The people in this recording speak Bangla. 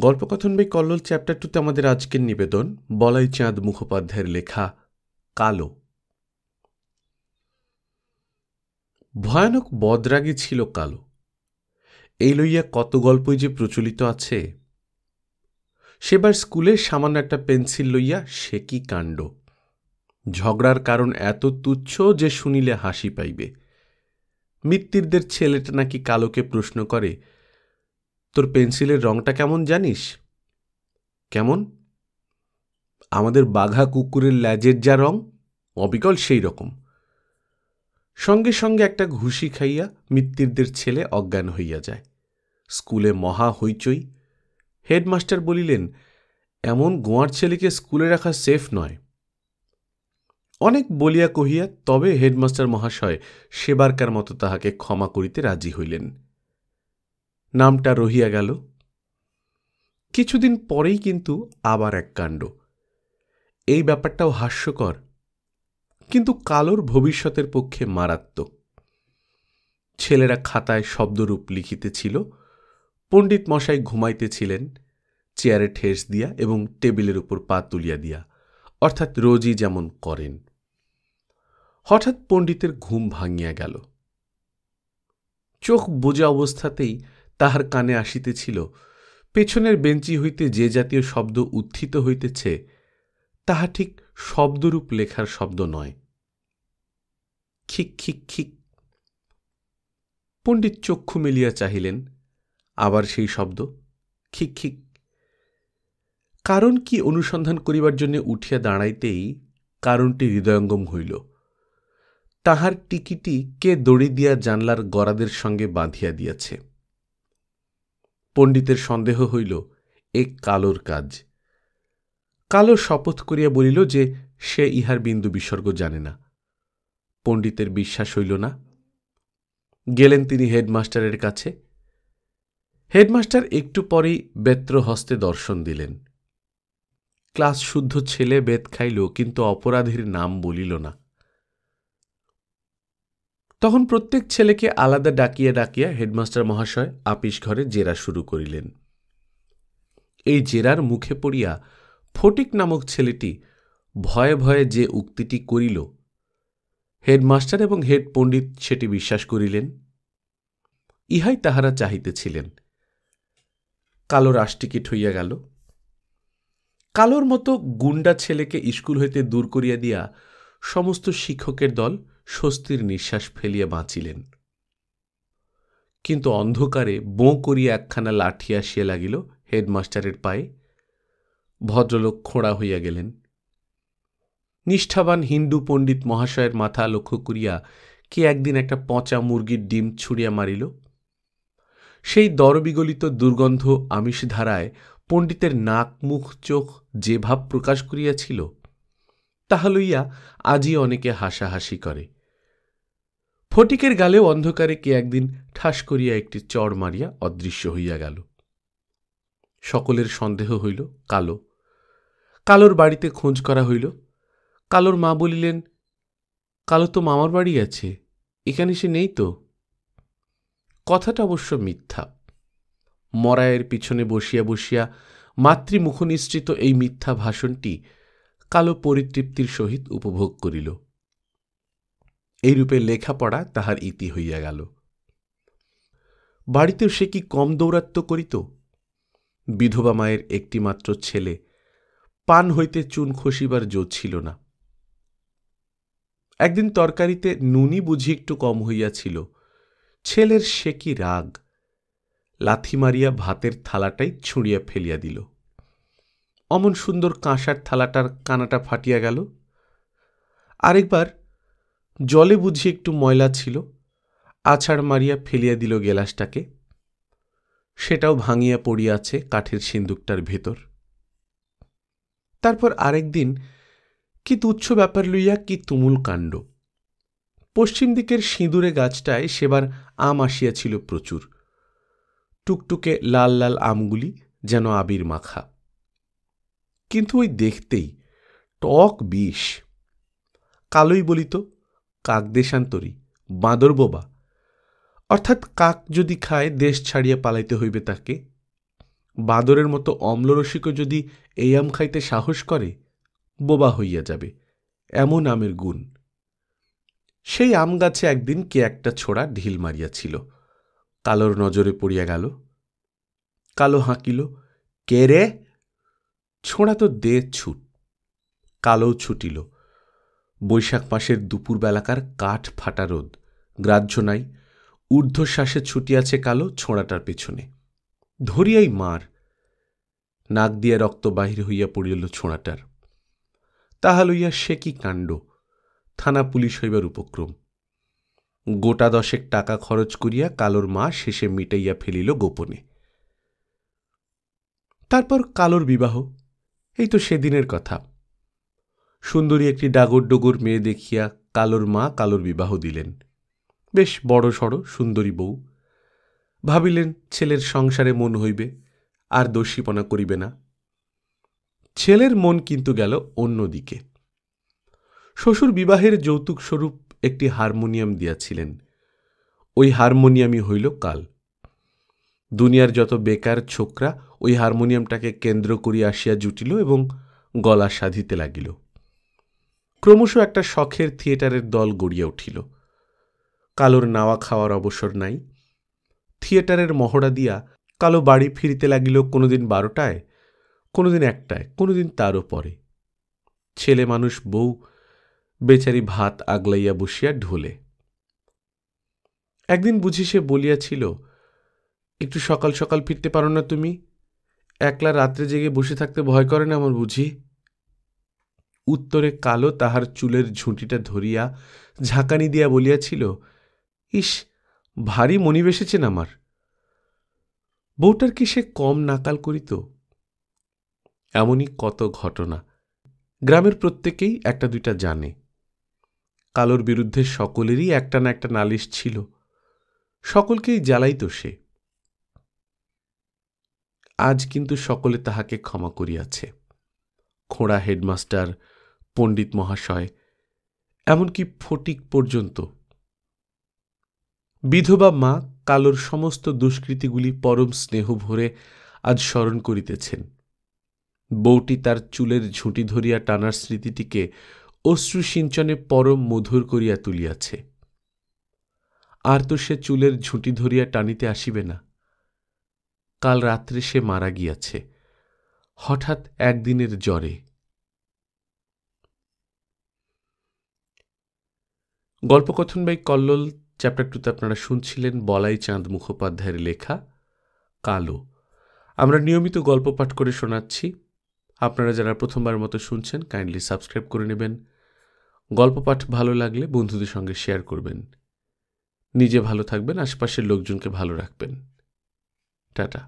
গল্পকথন বাই কল্লোল চ্যাপ্টার 2তে আমাদের আজকের নিবেদন বলাই চাঁদ মুখোপাধ্যায়ের লেখা কালো। ভয়ানক বদরাগী ছিল কালো। এই লইয়া কত গল্পই যে প্রচলিত আছে। সেবার স্কুলে সামান্য একটা পেন্সিল লইয়া সে কি কাণ্ড। ঝগড়ার কারণ এত তুচ্ছ যে শুনিলে হাসি পাইবে। মিত্তিরদের ছেলেটা নাকি কালোকে প্রশ্ন করে, তোর পেন্সিলের রংটা কেমন জানিস? কেমন? আমাদের বাঘা কুকুরের ল্যাজের যা রং অবিকল সেই রকম। সঙ্গে সঙ্গে একটা ঘুষি খাইয়া মিত্তিরদের ছেলে অজ্ঞান হইয়া যায়। স্কুলে মহা হইচই। হেডমাস্টার বলিলেন, এমন গোয়ার ছেলেকে স্কুলে রাখা সেফ নয়। অনেক বলিয়া কহিয়া তবে হেডমাস্টার মহাশয় সেবারকার মতো তাহাকে ক্ষমা করিতে রাজি হইলেন। নামটা রহিয়া গেল। কিছুদিন পরেই কিন্তু আবার এক কাণ্ড। এই ব্যাপারটাও হাস্যকর, কিন্তু কালোর ভবিষ্যতের পক্ষে মারাত্মক। ছেলেরা খাতায় শব্দরূপ লিখিতেছিল। পণ্ডিত মশাই ঘুমাইতেছিলেন, চেয়ারে ঠেস দিয়া এবং টেবিলের উপর পা তুলিয়া দিয়া, অর্থাৎ রোজই যেমন করেন। হঠাৎ পণ্ডিতের ঘুম ভাঙিয়া গেল। চোখ বোঝা অবস্থাতেই তাহার কানে আসিতেছিল, পেছনের বেঞ্চি হইতে যে জাতীয় শব্দ উত্থিত হইতেছে তাহা ঠিক শব্দরূপ লেখার শব্দ নয়। খিক খিক খিক। পণ্ডিত চক্ষু মেলিয়া চাহিলেন, আবার সেই শব্দ, খিক খিক। কারণ কি অনুসন্ধান করিবার জন্য উঠিয়া দাঁড়াইতেই কারণটি হৃদয়ঙ্গম হইল। তাহার টিকিটি কে দড়ি দিয়া জানলার গরাদের সঙ্গে বাঁধিয়া দিয়াছে। পণ্ডিতের সন্দেহ হইল এ কালোর কাজ। কালো শপথ করিয়া বলিল যে সে ইহার বিন্দু বিসর্গ জানে না। পণ্ডিতের বিশ্বাস হইল না। গেলেন তিনি হেডমাস্টারের কাছে। হেডমাস্টার একটু পরেই বেত্র হস্তে দর্শন দিলেন। ক্লাস শুদ্ধ ছেলে বেত খাইল, কিন্তু অপরাধীর নাম বলিল না। তখন প্রত্যেক ছেলেকে আলাদা ডাকিয়া ডাকিয়া হেডমাস্টার মহাশয় আপিস ঘরে জেরা শুরু করিলেন। এই জেরার মুখে পড়িয়া ফটিক নামক ছেলেটি ভয়ে ভয়ে যে উক্তিটি করিল, হেডমাস্টার এবং হেড পণ্ডিত সেটি বিশ্বাস করিলেন। ইহাই তাহারা চাহিতেছিলেন। কালোর আশটিকিট হইয়া গেল। কালোর মতো গুন্ডা ছেলেকে স্কুল হইতে দূর করিয়া দিয়া সমস্ত শিক্ষকের দল স্বস্তির নিঃশ্বাস ফেলিয়া বাঁচিলেন। কিন্তু অন্ধকারে বোঁ করিয়া একখানা লাঠি আসিয়া লাগিল হেডমাস্টারের পায়ে। ভদ্রলোক খোঁড়া হইয়া গেলেন। নিষ্ঠাবান হিন্দু পণ্ডিত মহাশয়ের মাথা লক্ষ্য করিয়া কে একদিন একটা পচা মুরগির ডিম ছুঁড়িয়া মারিল। সেই দরবিগলিত দুর্গন্ধ আমিষ ধারায় পণ্ডিতের নাক মুখ চোখ যে ভাব প্রকাশ করিয়াছিল তাহা লইয়া আজই অনেকে হাসাহাসি করে। ফটিকের গালেও অন্ধকারে কে একদিন ঠাস করিয়া একটি চড় মারিয়া অদৃশ্য হইয়া গেল। সকলের সন্দেহ হইল কালো। কালোর বাড়িতে খোঁজ করা হইল। কালোর মা বলিলেন, কালো তো মামার বাড়ি আছে, এখানে সে নেই তো। কথাটা অবশ্য মিথ্যা। মরায়ের পিছনে বসিয়া বসিয়া মাতৃমুখনিসৃত এই মিথ্যা ভাষণটি কালো পরিতৃপ্তির সহিত উপভোগ করিল। এইরূপে লেখাপড়া তাহার ইতি হইয়া গেল। বাড়িতেও সে কি কম দৌরাত্ম্য করিত। বিধবা মায়ের একটিমাত্র ছেলে, পান হইতে চুন খসিবার জো ছিল না। একদিন তরকারিতে নুনি বুঝি একটু কম হইয়াছিল। ছেলের সে কি রাগ! লাথি মারিয়া ভাতের থালাটাই ছুঁড়িয়া ফেলিয়া দিল। অমন সুন্দর কাঁসার থালাটার কানাটা ফাটিয়া গেল। আরেকবার জলে বুঝি একটু ময়লা ছিল, আছাড় মারিয়া ফেলিয়া দিল গেলাসটাকে। সেটাও ভাঙিয়া পড়িয়াছে কাঠের সিন্দুকটার ভেতর। তারপর আরেকদিন কি তুচ্ছ ব্যাপার লইয়া কি তুমুল কাণ্ড। পশ্চিম দিকের সিঁদুরে গাছটায় সেবার আম আসিয়াছিল প্রচুর। টুকটুকে লাল লাল আমগুলি যেন আবির মাখা, কিন্তু ওই দেখতেই টক বিষ। কালোই বলিত, কাক দেশান্তরী, বাঁদর বোবা, অর্থাৎ কাক যদি খায় দেশ ছাড়িয়া পালাইতে হইবে তাকে। বাঁদরের মতো অম্লরসিকও যদি এই আম খাইতে সাহস করে, বোবা হইয়া যাবে, এমন আমের গুণ। সেই আম গাছে একদিন কে একটা ছোড়া ঢিল মারিয়াছিল। কালোর নজরে পড়িয়া গেল। কালো হাঁকিল, কে রে? ছোঁড়া তো দে ছুট। কালোও ছুটিল। বৈশাখ মাসের দুপুরবেলাকার কাঠ ফাটা রোদ, গ্রাহ্য নাই। ঊর্ধ্বশ্বাসে ছুটিয়াছে কালো ছোঁড়াটার পেছনে। ধরিয়াই মার। নাক দিয়া রক্ত বাহির হইয়া পড়িল ছোঁড়াটার। তাহা লইয়া সে কি কাণ্ড! থানা পুলিশ হইবার উপক্রম। গোটা 10 টাকা খরচ করিয়া কালোর মা শেষে মিটাইয়া ফেলিল গোপনে। তারপর কালোর বিবাহ। এই তো সেদিনের কথা। সুন্দরী একটি ডাগর ডোগর মেয়ে দেখিয়া কালোর মা কালোর বিবাহ দিলেন। বেশ বড় সড় সুন্দরী বউ। ভাবিলেন ছেলের সংসারে মন হইবে, আর দোষীপনা করিবে না। ছেলের মন কিন্তু গেল অন্যদিকে। শ্বশুর বিবাহের যৌতুক স্বরূপ একটি হারমোনিয়াম দিয়াছিলেন। ওই হারমোনিয়ামই হইল কাল। দুনিয়ার যত বেকার ছোকরা ওই হারমোনিয়ামটাকে কেন্দ্র করিয়া আসিয়া জুটিল এবং গলা সাধিতে লাগিল। ক্রমশ একটা শখের থিয়েটারের দল গড়িয়া উঠিল। কালোর নাওয়া খাওয়ার অবসর নাই। থিয়েটারের মহড়া দিয়া কালো বাড়ি ফিরিতে লাগিল কোনোদিন 12টায়, কোনোদিন 1টায়, কোনোদিন তারও পরে। ছেলে মানুষ বউ বেচারি ভাত আগলাইয়া বসিয়া ঢোলে। একদিন বুঝি সে বলিয়াছিল, একটু সকাল সকাল ফিরতে পারো না তুমি? একলা রাত্রে জেগে বসে থাকতে ভয় করে না আমার বুঝি? উত্তরে কালো তাহার চুলের ঝুঁটিটা ধরিয়া ঝাঁকানি দিয়া বলিয়াছিল, ইস, ভারী মনিব এসেছেন আমার। বউটার কি সে কম নাকাল করিত? এমনই কত ঘটনা গ্রামের প্রত্যেকেই একটা দুইটা জানে। কালোর বিরুদ্ধে সকলেরই একটা না একটা নালিশ ছিল। সকলকেই জ্বালাইত সে। আজ কিন্তু সকলে তাহাকে ক্ষমা করিয়াছে। খোঁড়া হেডমাস্টার, পণ্ডিত মহাশয়, এমনকি ফটিক পর্যন্ত। বিধবা মা কালোর সমস্ত দুষ্কৃতিগুলি পরম স্নেহ ভরে আজ স্মরণ করিতেছেন। বউটি তার চুলের ঝুঁটি ধরিয়া টানার স্মৃতিটিকে অশ্রুসিঞ্চনে পরম মধুর করিয়া তুলিয়াছে। আর তো সে চুলের ঝুঁটি ধরিয়া টানিতে আসিবে না। কাল রাত্রে সে মারা গিয়াছে হঠাৎ একদিনের জ্বরে। গল্পকথন বাই কল্লোল চ্যাপ্টার 2তে আপনারা শুনছিলেন বলাই চাঁদ মুখোপাধ্যায়ের লেখা কালো। আমরা নিয়মিত গল্প পাঠ করে শোনাচ্ছি। আপনারা যারা প্রথমবার মতো শুনছেন কাইন্ডলি সাবস্ক্রাইব করে নেবেন। গল্প পাঠ ভালো লাগলে বন্ধুদের সঙ্গে শেয়ার করবেন। নিজে ভালো থাকবেন, আশপাশের লোকজনকে ভালো রাখবেন। টাটা।